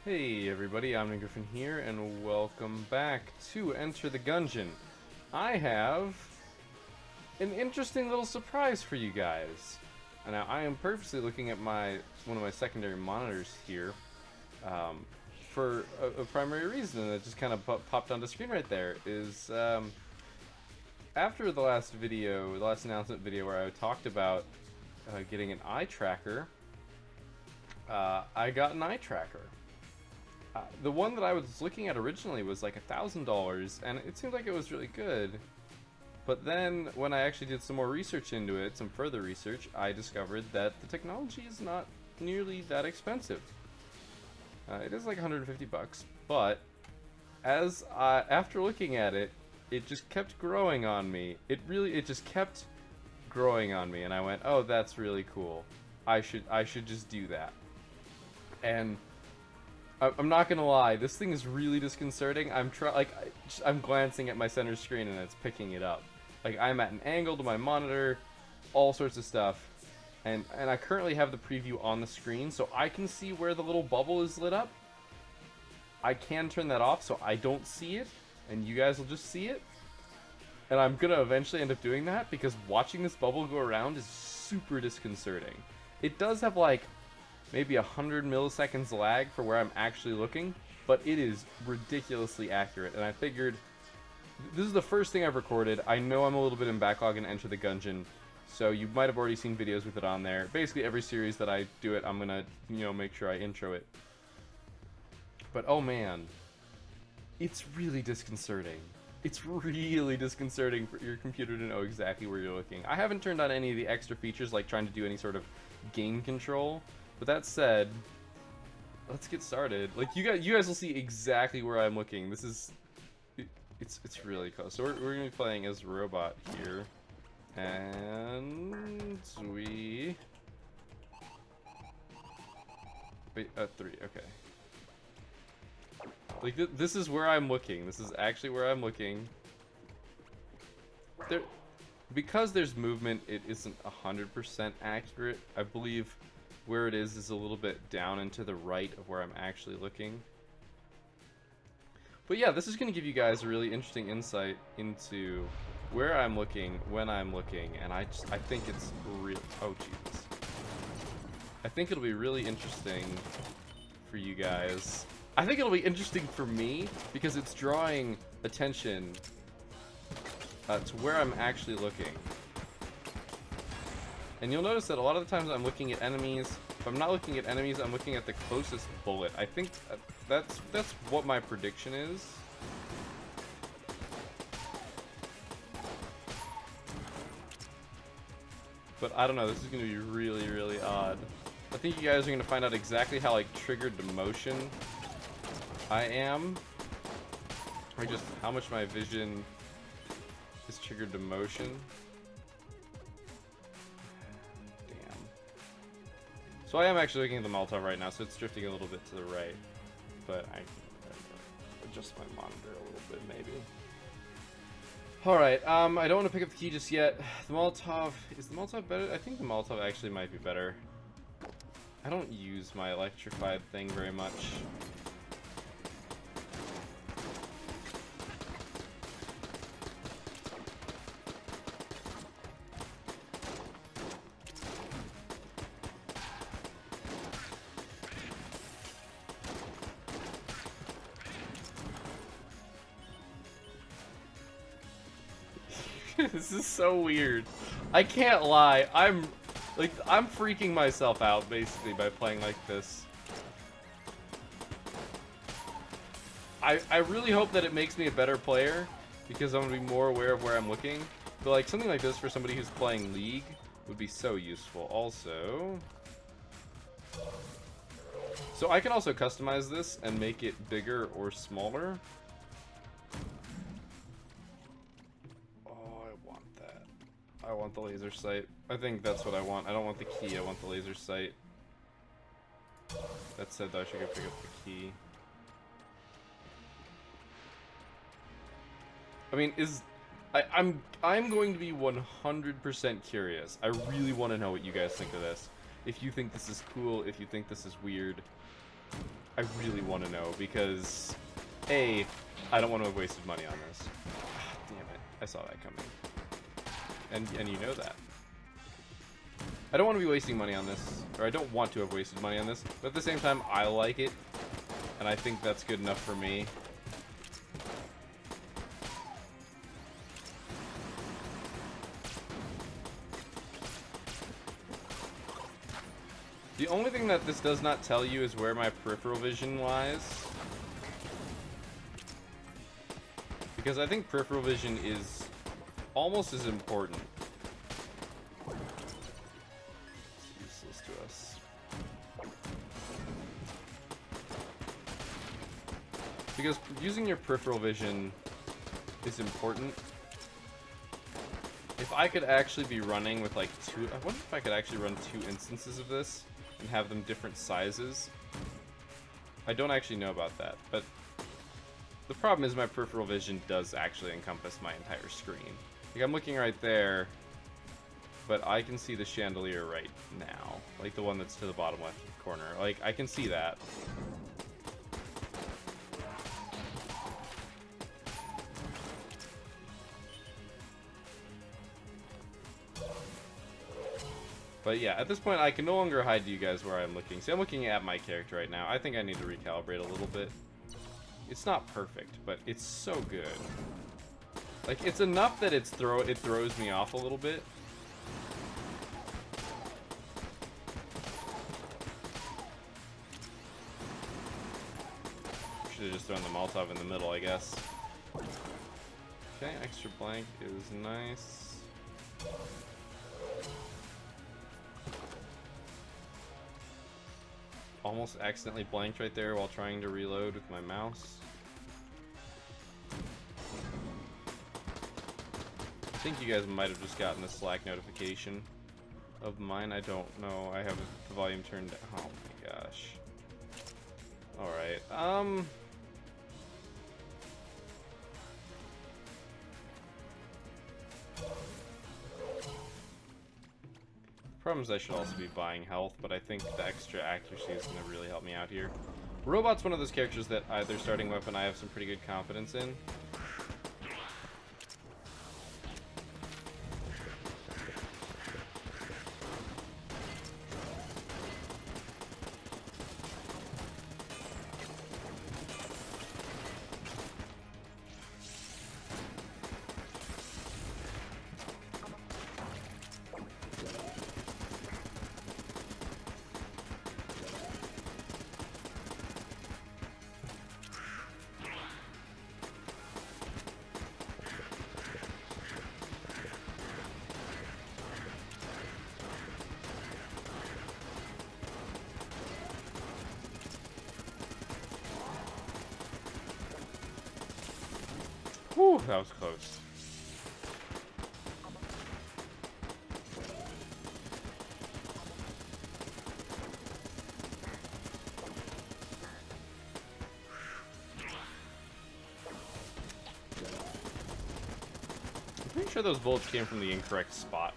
Hey everybody, I'm Gungeon here, and welcome back to Enter the Gungeon. I have an interesting little surprise for you guys. Now, I am purposely looking at one of my secondary monitors here for a primary reason, and it just kind of popped on the screen right there. Is after the last announcement video where I talked about getting an eye tracker, I got an eye tracker. The one that I was looking at originally was like $1,000, and it seemed like it was really good. But then, when I actually did some more research into it, some further research, I discovered that the technology is not nearly that expensive. It is like 150 bucks, but after looking at it, it just kept growing on me. It just kept growing on me, and I went, "Oh, that's really cool. I should just do that." And I'm not gonna lie, this thing is really disconcerting. I'm glancing at my center screen and it's picking it up. Like, I'm at an angle to my monitor, all sorts of stuff, and I currently have the preview on the screen, so I can see where the little bubble is lit up. I can turn that off so I don't see it, and you guys will just see it. And I'm gonna eventually end up doing that because watching this bubble go around is super disconcerting. It does have like maybe 100 milliseconds lag for where I'm actually looking, but it is ridiculously accurate, and I figured this is the first thing I've recorded. I know I'm a little bit in backlog in Enter the Gungeon, so you might have already seen videos with it on there. Basically every series that I do it, I'm gonna, make sure I intro it. But oh man, it's really disconcerting. It's really disconcerting for your computer to know exactly where you're looking. I haven't turned on any of the extra features like trying to do any sort of game control. But that said, let's get started. Like, you guys will see exactly where I'm looking. This is, it's really close. So we're gonna be playing as a robot here, and we wait 3. Okay. Like this is where I'm looking. This is actually where I'm looking. Because there's movement, it isn't 100% accurate. I believe where it is a little bit down and to the right of where I'm actually looking. But yeah, this is going to give you guys a really interesting insight into where I'm looking, when I'm looking, and I think it's real. Oh Jesus! I think it'll be really interesting for you guys. I think it'll be interesting for me because it's drawing attention to where I'm actually looking. And you'll notice that a lot of the times I'm looking at enemies. If I'm not looking at enemies, I'm looking at the closest bullet. I think that's what my prediction is. But I don't know, this is going to be really, really odd. I think you guys are going to find out exactly how, like, triggered to motion I am. Or just how much my vision is triggered to motion. So I am actually looking at the Molotov right now, so it's drifting a little bit to the right. But I can adjust my monitor a little bit, maybe. Alright, I don't want to pick up the key just yet. The Molotov, is the Molotov better? I think the Molotov actually might be better. I don't use my electrified thing very much. This is so weird. I can't lie. I'm freaking myself out basically by playing like this. I really hope that it makes me a better player because I'm gonna be more aware of where I'm looking. But like something like this for somebody who's playing League would be so useful. Also, so I can also customize this and make it bigger or smaller. I want the laser sight. I think that's what I want. I don't want the key, I want the laser sight. That said, though, I should go pick up the key. I mean, I'm going to be 100% curious. I really want to know what you guys think of this. If you think this is cool, if you think this is weird. I really want to know, because A, I don't want to have wasted money on this. Damn it, I saw that coming. And you know that. I don't want to be wasting money on this, or I don't want to have wasted money on this, but at the same time, I like it, and I think that's good enough for me. The only thing that this does not tell you is where my peripheral vision lies. Because I think peripheral vision is almost as important. It's useless to us. Because using your peripheral vision is important. If I could actually be running with like I wonder if I could actually run 2 instances of this and have them different sizes. I don't actually know about that, but the problem is my peripheral vision does actually encompass my entire screen. Like, I'm looking right there, but I can see the chandelier right now. Like the one that's to the bottom left corner. Like, I can see that. But yeah, at this point, I can no longer hide to you guys where I'm looking. See, I'm looking at my character right now. I think I need to recalibrate a little bit. It's not perfect, but it's so good. Like, it's enough that it throws me off a little bit. Should have just thrown the Molotov in the middle, I guess. Okay, extra blank is nice. Almost accidentally blanked right there while trying to reload with my mouse. I think you guys might have just gotten a Slack notification of mine. I don't know. I have the volume turned down. Oh my gosh. Alright, problem is I should also be buying health, but I think the extra accuracy is going to really help me out here. Robot's one of those characters that their starting weapon I have some pretty good confidence in. Whew, that was close. I'm pretty sure those bullets came from the incorrect spot.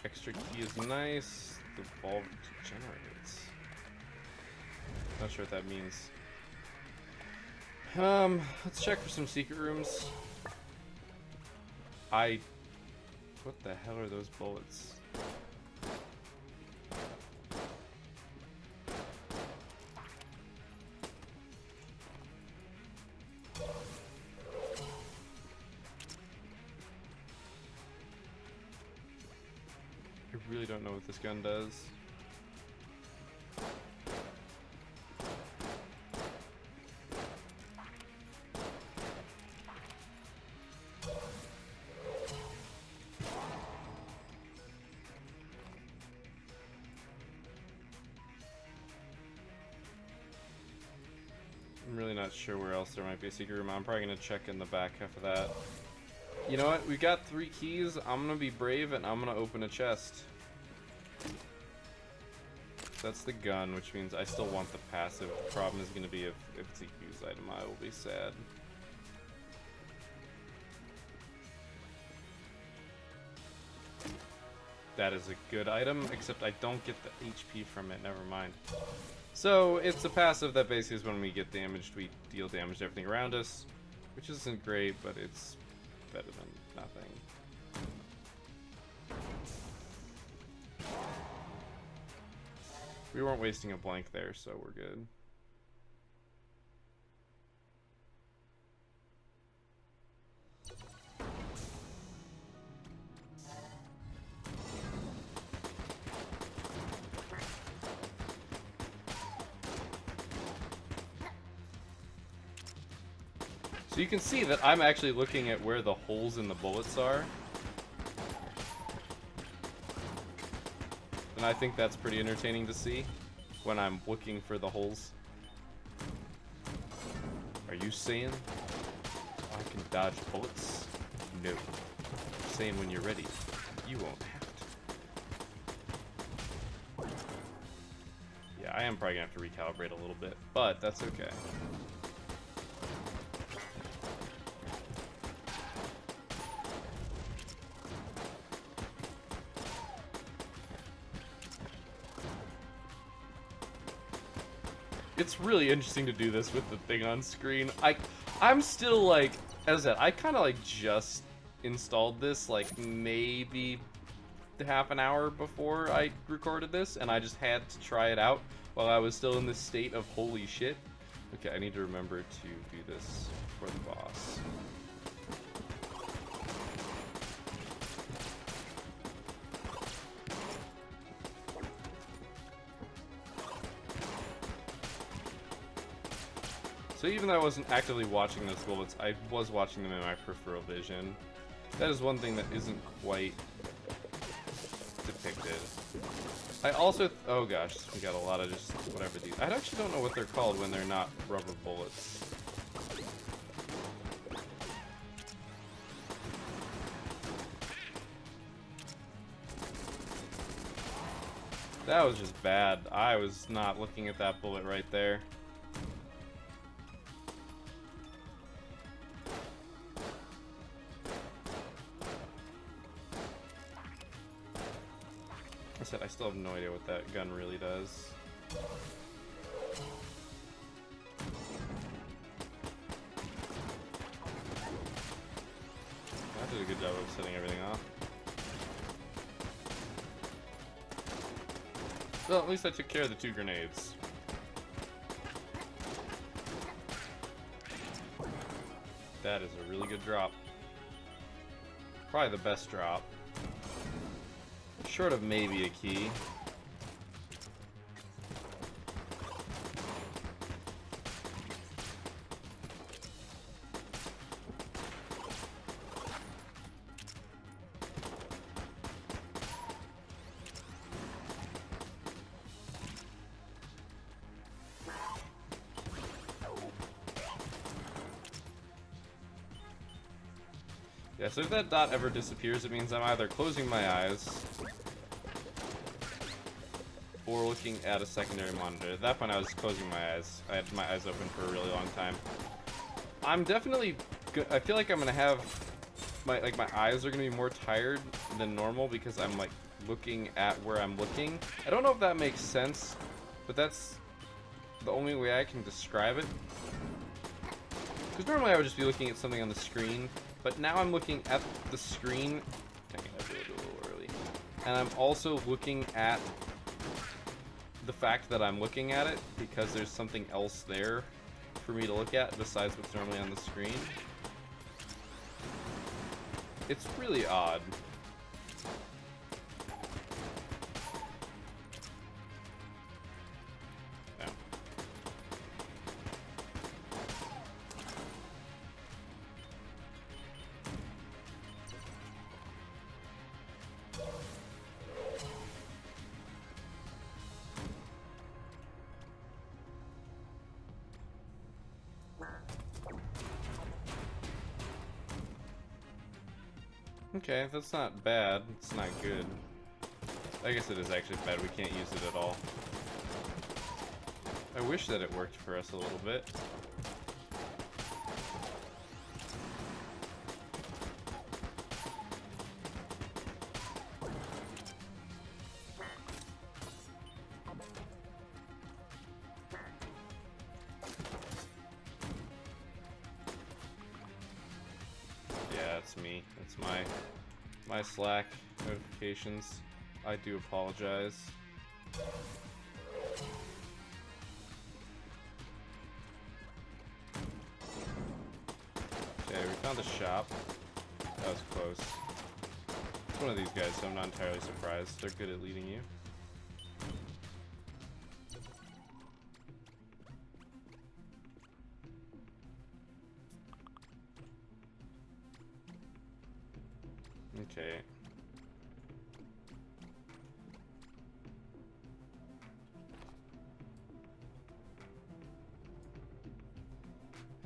Extra key is nice. The bulb degenerates. Not sure what that means. Let's check for some secret rooms. What the hell are those bullets? I really don't know what this gun does. I'm really not sure where else there might be a secret room. I'm probably going to check in the back half of that. You know what? We've got 3 keys. I'm going to be brave and I'm going to open a chest. That's the gun, which means I still want the passive. The problem is going to be if it's a used item, I will be sad. That is a good item, except I don't get the HP from it. Never mind. So it's a passive that basically is when we get damaged, we deal damage to everything around us, which isn't great, but it's better than nothing. We weren't wasting a blank there, so we're good. So you can see that I'm actually looking at where the holes in the bullets are. And I think that's pretty entertaining to see when I'm looking for the holes. Are you saying I can dodge bullets? No. I'm saying when you're ready, you won't have to. Yeah, I am probably gonna have to recalibrate a little bit, but that's okay. It's really interesting to do this with the thing on screen. I'm still like, as I said, I kind of like just installed this like maybe half an hour before I recorded this, and I just had to try it out while I was still in this state of holy shit. Okay, I need to remember to do this for the boss. So even though I wasn't actively watching those bullets, I was watching them in my peripheral vision. That is one thing that isn't quite depicted. I also, oh gosh, we got a lot of just whatever these. I actually don't know what they're called when they're not rubber bullets. That was just bad. I was not looking at that bullet right there. I still have no idea what that gun really does. That did a good job of setting everything off. Well, at least I took care of the 2 grenades. That is a really good drop. Probably the best drop. Short of maybe a key. Yeah, so if that dot ever disappears, it means I'm either closing my eyes or looking at a secondary monitor. At that point, I was closing my eyes. I had my eyes open for a really long time. I'm definitely I feel like I'm gonna have my eyes are gonna be more tired than normal because I'm like looking at where I'm looking. I don't know if that makes sense, but that's the only way I can describe it. Because normally I would just be looking at something on the screen, but now I'm looking at the screen. Dang it, I did it a little early. And I'm also looking at the fact that I'm looking at it because there's something else there for me to look at besides what's normally on the screen. It's really odd. Yeah. Okay, that's not bad. It's not good. I guess it is actually bad. We can't use it at all. I wish that it worked for us a little bit. that's me. That's my Slack notifications. I do apologize. Okay, we found a shop. That was close. It's one of these guys, so I'm not entirely surprised. They're good at leading you. Okay.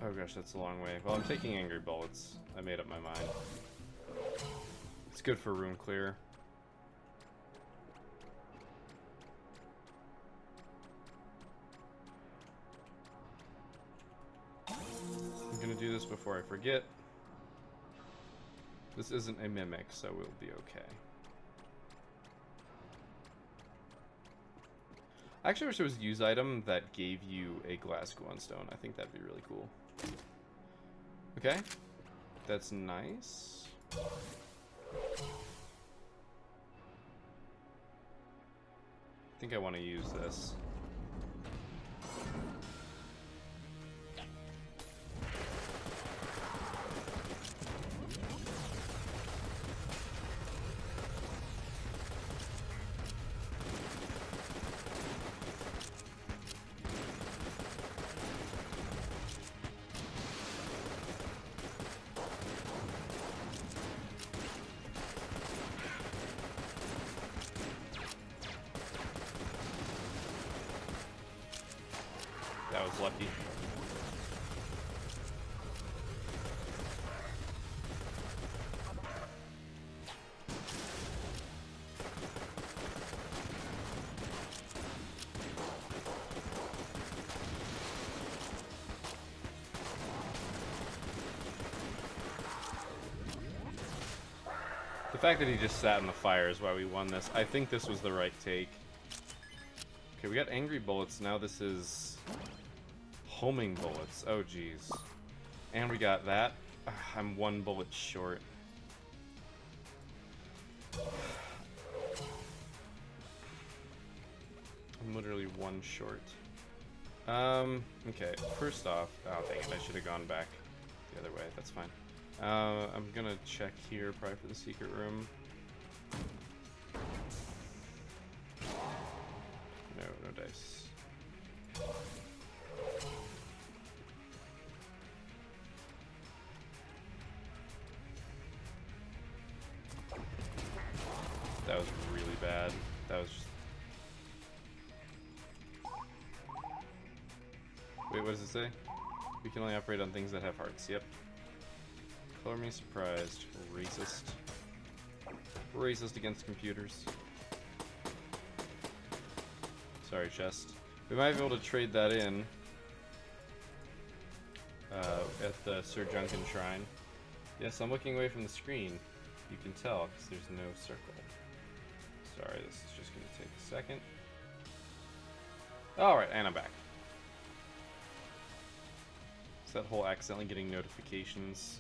Oh gosh, that's a long way. Well, I'm taking angry bullets. I made up my mind. It's good for room clear. I'm gonna do this before I forget. This isn't a mimic, so we'll be okay. I actually wish there was a use item that gave you a glass glowstone. I think that'd be really cool. Okay. That's nice. I think I want to use this. That was lucky. The fact that he just sat in the fire is why we won this. I think this was the right take. Okay, we got angry bullets. Now this is homing bullets. Oh, geez. And we got that. I'm one bullet short. I'm literally one short. Okay, first off, oh dang it, I should have gone back the other way, that's fine. I'm gonna check here probably for the secret room. No dice. That was really bad. That was just... Wait, what does it say? We can only operate on things that have hearts. Yep. Color me surprised. Racist. Racist against computers. Sorry, chest. We might be able to trade that in at the Sir Gungeon Shrine. Yes, I'm looking away from the screen. You can tell because there's no circle. Sorry, this is just going to take a second. Alright, and I'm back. It's that whole accidentally getting notifications.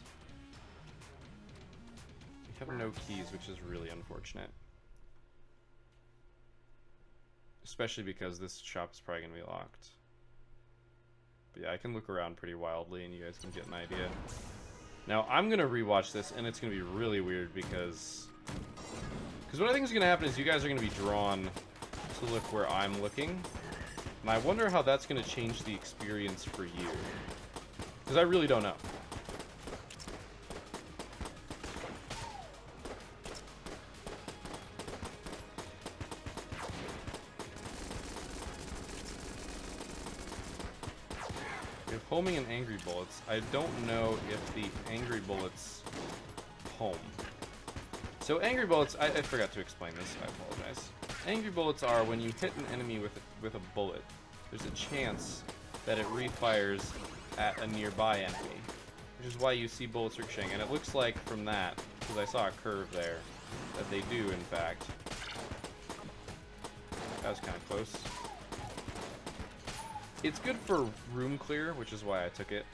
We have no keys, which is really unfortunate. Especially because this shop is probably going to be locked. But yeah, I can look around pretty wildly and you guys can get an idea. Now, I'm going to rewatch this and it's going to be really weird because what I think is going to happen is you guys are going to be drawn to look where I'm looking. And I wonder how that's going to change the experience for you. Because I really don't know. We have homing and angry bullets. I don't know if the angry bullets home. So angry bullets, I forgot to explain this, I apologize. Angry bullets are when you hit an enemy with a bullet, there's a chance that it refires at a nearby enemy, which is why you see bullets ricocheting. And it looks like from that, because I saw a curve there, that they do in fact. That was kind of close. It's good for room clear, which is why I took it.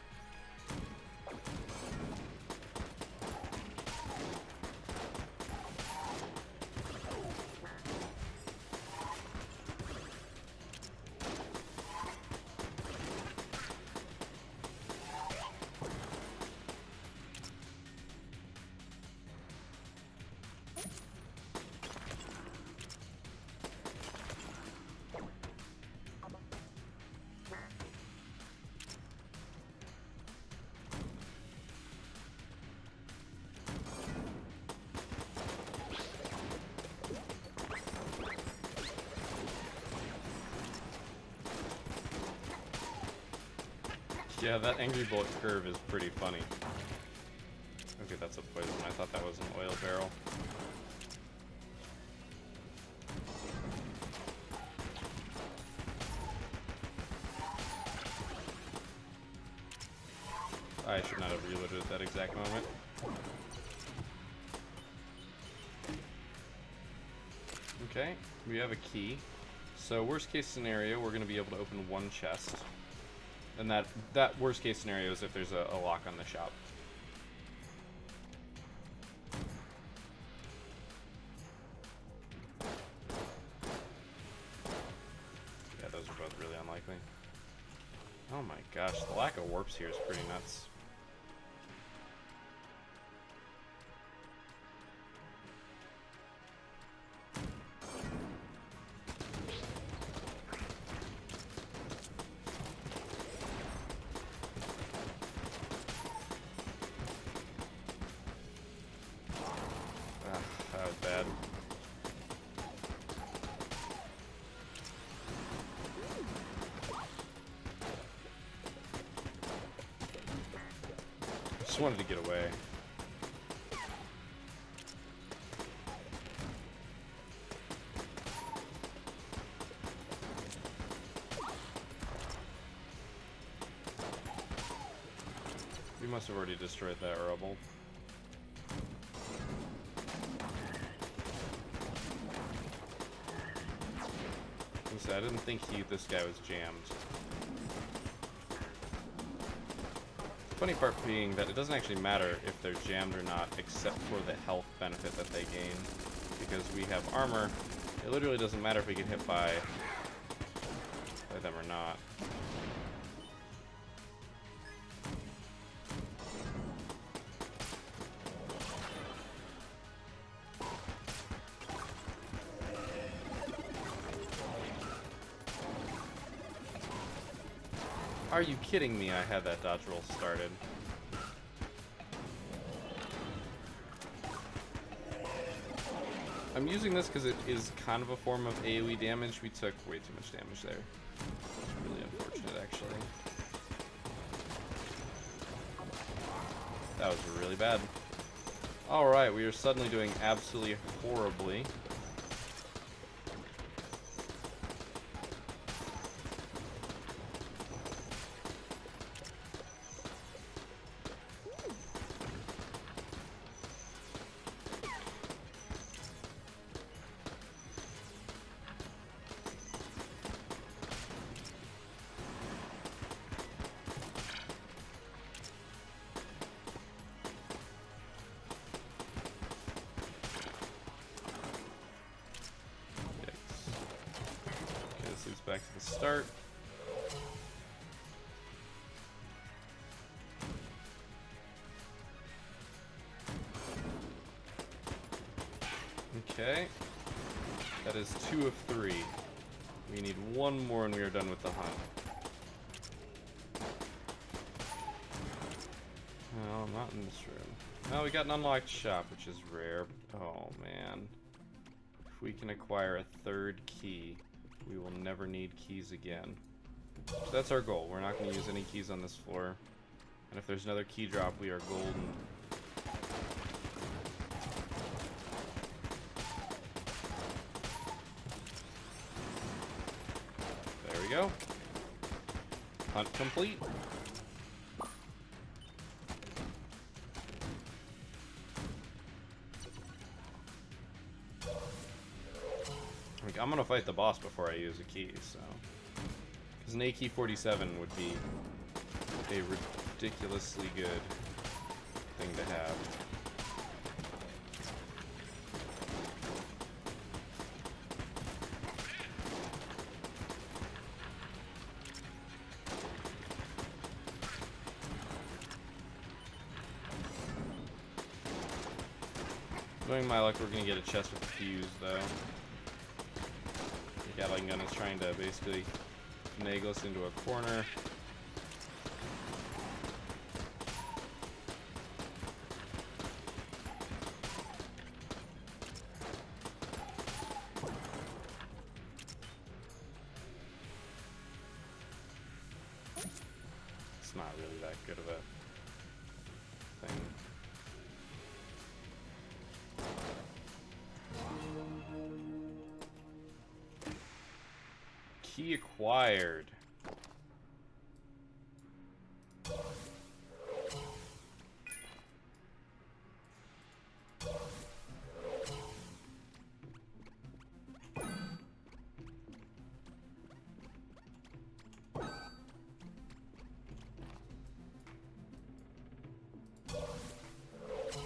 Yeah, that angry bullet curve is pretty funny. Okay, that's a poison. I thought that was an oil barrel. I should not have reloaded at that exact moment. Okay, we have a key. So worst case scenario, we're going to be able to open one chest. And that worst case scenario is if there's a lock on the shop. Yeah, those are both really unlikely. Oh my gosh, the lack of warps here is pretty nuts. That was bad. Just wanted to get away. We must have already destroyed that rubble. I didn't think this guy was jammed. The funny part being that it doesn't actually matter if they're jammed or not, except for the health benefit that they gain. Because we have armor, it literally doesn't matter if we get hit by them or not. Are you kidding me? I had that dodge roll started. I'm using this because it is kind of a form of AoE damage. We took way too much damage there. It's really unfortunate, actually. That was really bad. Alright, we are suddenly doing absolutely horribly. Back to the start. Okay. That is 2 of 3. We need one more and we are done with the hunt. No, not in this room. No, we got an unlocked shop, which is rare. Oh, man. If we can acquire a third key, we will never need keys again. So that's our goal. We're not going to use any keys on this floor. And if there's another key drop, we are golden. There we go. Hunt complete. I'm gonna fight the boss before I use a key, so. Because an AK-47 would be a ridiculously good thing to have. Knowing my luck, we're gonna get a chest with a fuse, though. The Gatling gun is trying to basically finagle us into a corner. not really that good of a thing. Key acquired.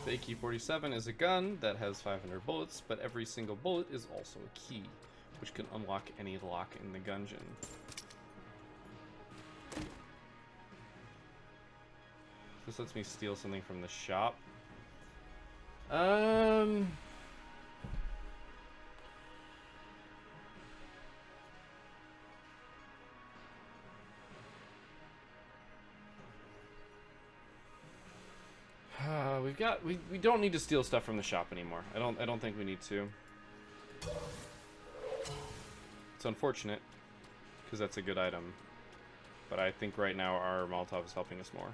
The AK-47 is a gun that has 500 bullets, but every single bullet is also a key, which can unlock any lock in the Gungeon. This lets me steal something from the shop. We don't need to steal stuff from the shop anymore. I don't think we need to. It's unfortunate, because that's a good item. But I think right now our Molotov is helping us more.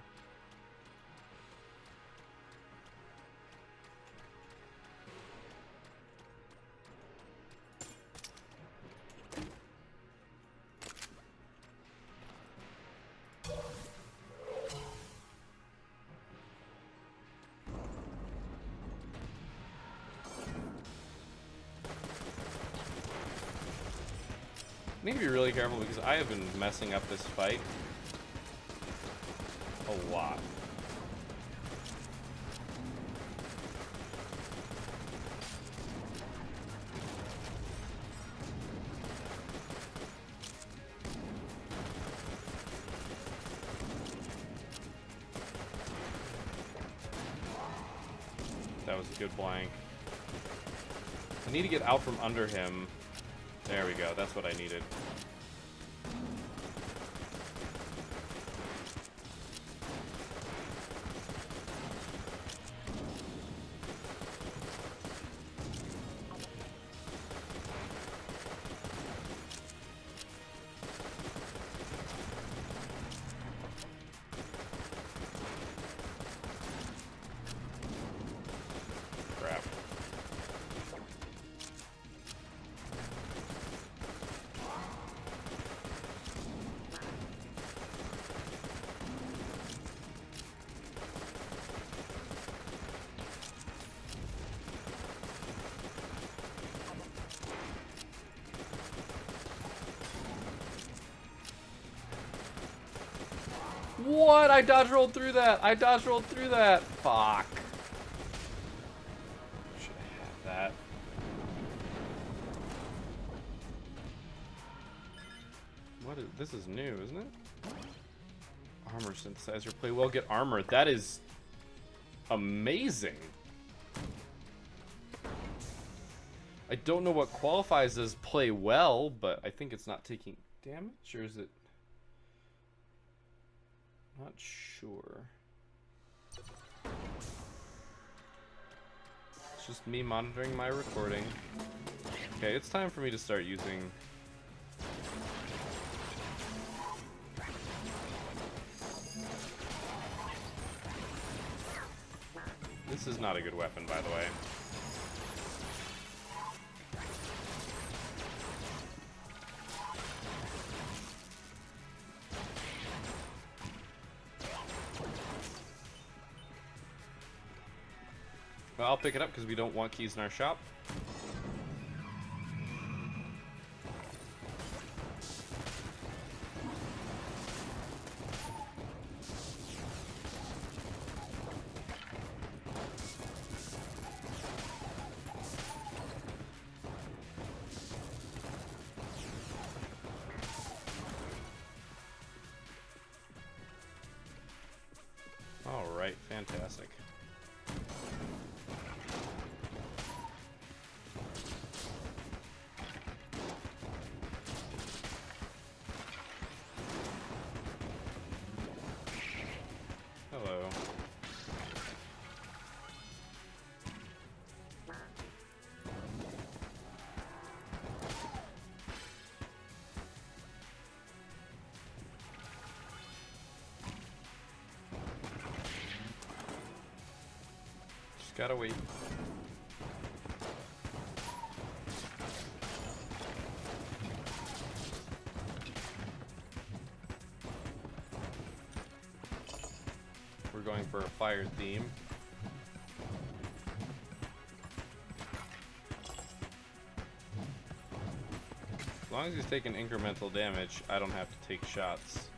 I need to be really careful because I have been messing up this fight a lot. That was a good blank. I need to get out from under him. There we go, that's what I needed. Crap. What? I dodge rolled through that. I dodge rolled through that. Fuck. Should have had that. What is this? Is new, isn't it? Armor synthesizer. Play well, get armor. That is amazing. I don't know what qualifies as play well, but I think it's not taking damage, or is it? Not sure. It's just me monitoring my recording. Okay, it's time for me to start using... This is not a good weapon, by the way. Well, I'll pick it up because we don't want keys in our shop. All right, fantastic. Hello. Gotta wait. We're going for a fire theme. As long as he's taking incremental damage, I don't have to take shots.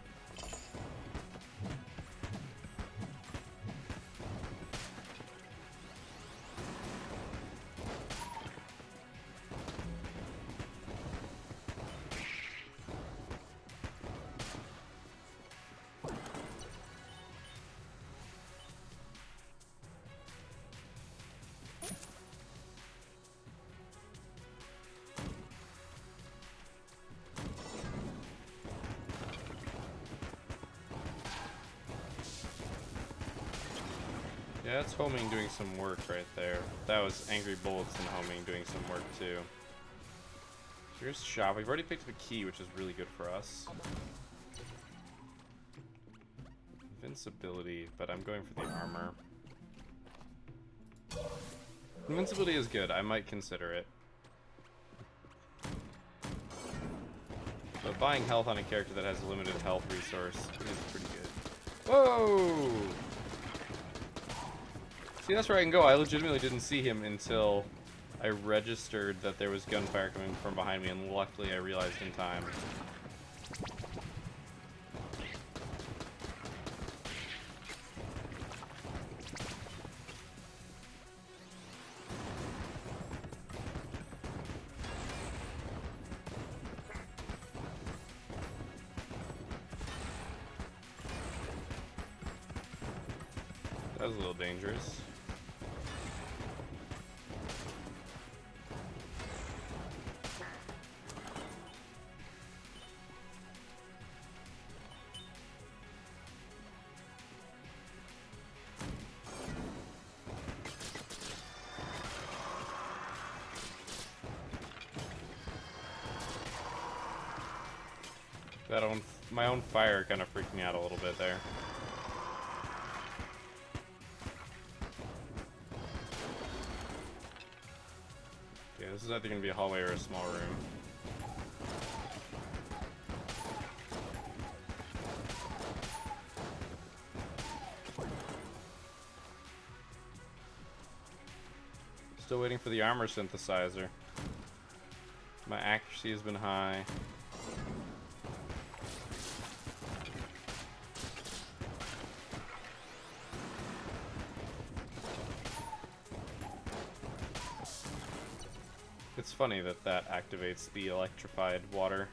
Yeah, that's homing doing some work right there. That was angry bullets and homing doing some work too. Here's shop. We've already picked up a key, which is really good for us. Invincibility, but I'm going for the armor. Invincibility is good. I might consider it. But buying health on a character that has a limited health resource is pretty good. Whoa! See, that's where I can go. I legitimately didn't see him until I registered that there was gunfire coming from behind me, and luckily I realized in time. That was a little dangerous. My own fire kind of freaked me out a little bit there. Okay, this is either going to be a hallway or a small room. Still waiting for the armor synthesizer. My accuracy has been high. It's funny that that activates the electrified water.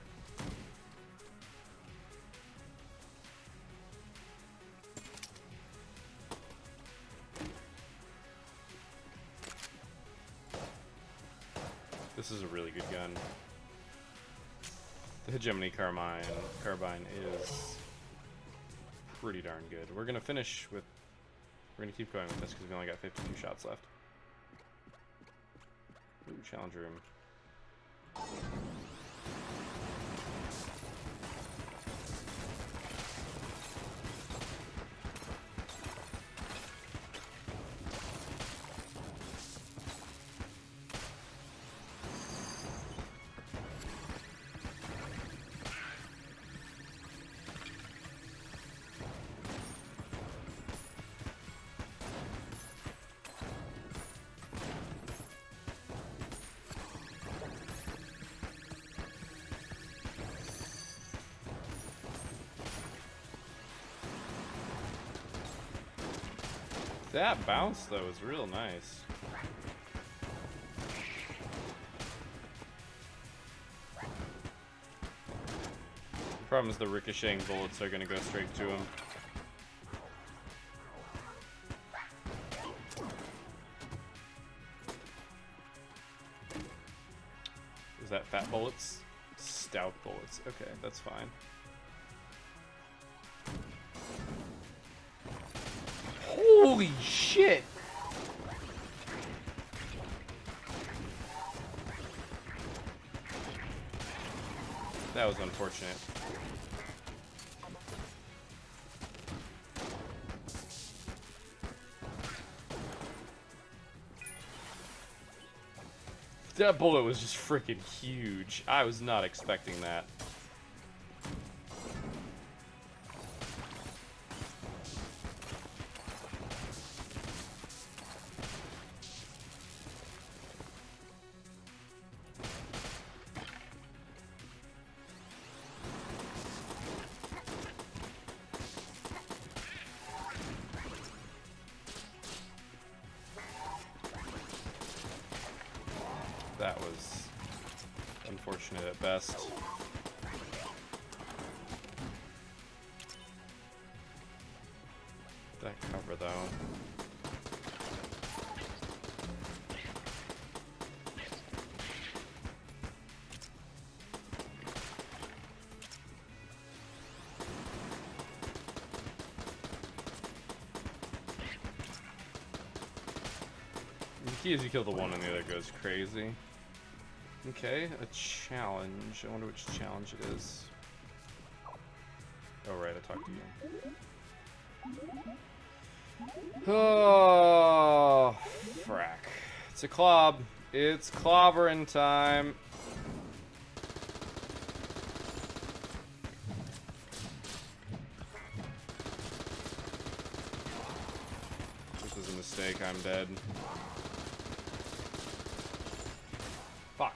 This is a really good gun. The hegemony carbine is pretty darn good. We're gonna finish with. We're gonna keep going with this because we only got 52 shots left. Ooh, challenge room. That bounce though is real nice. The problem is the ricocheting bullets are gonna go straight to him. Is that fat bullets? Stout bullets. Okay, that's fine. Holy shit! That was unfortunate. That bullet was just freaking huge. I was not expecting that. That was unfortunate at best. That cover, though. The key is you kill the one and the other goes crazy. Okay, a challenge. I wonder which challenge it is. Oh, right, I talked to you. Oh, frack. It's a clob. It's clobbering time. This is a mistake. I'm dead. Fuck.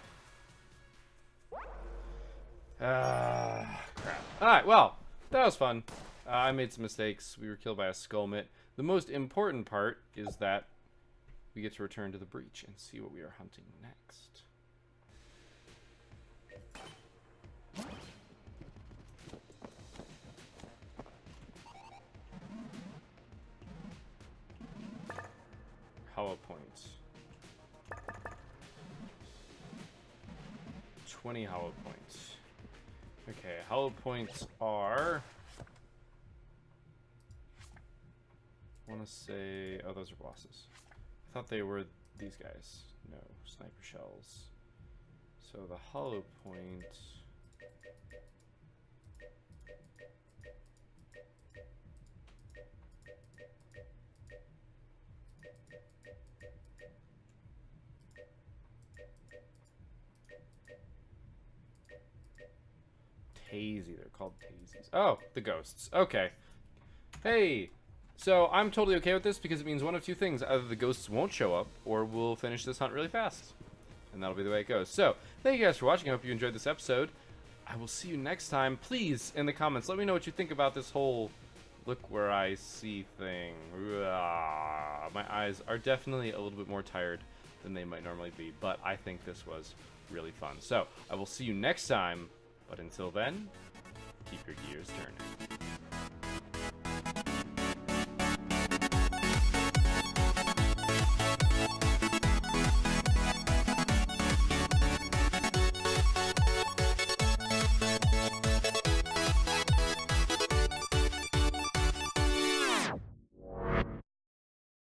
Crap. Alright, well, that was fun. I made some mistakes. We were killed by a skullmit. The most important part is that we get to return to the breach and see what we are hunting next. Hollow points. 20 hollow points. Okay, hollow points are... I want to say... Oh, those are bosses. I thought they were these guys. No, sniper shells. So the hollow point... Tazy, they're called Tazies. Oh, the ghosts. Okay. Hey! So, I'm totally okay with this because it means one of two things. Either the ghosts won't show up, or we'll finish this hunt really fast. And that'll be the way it goes. So, thank you guys for watching. I hope you enjoyed this episode. I will see you next time. Please, in the comments, let me know what you think about this whole look where I see thing. My eyes are definitely a little bit more tired than they might normally be, but I think this was really fun. So, I will see you next time. But until then, keep your gears turning.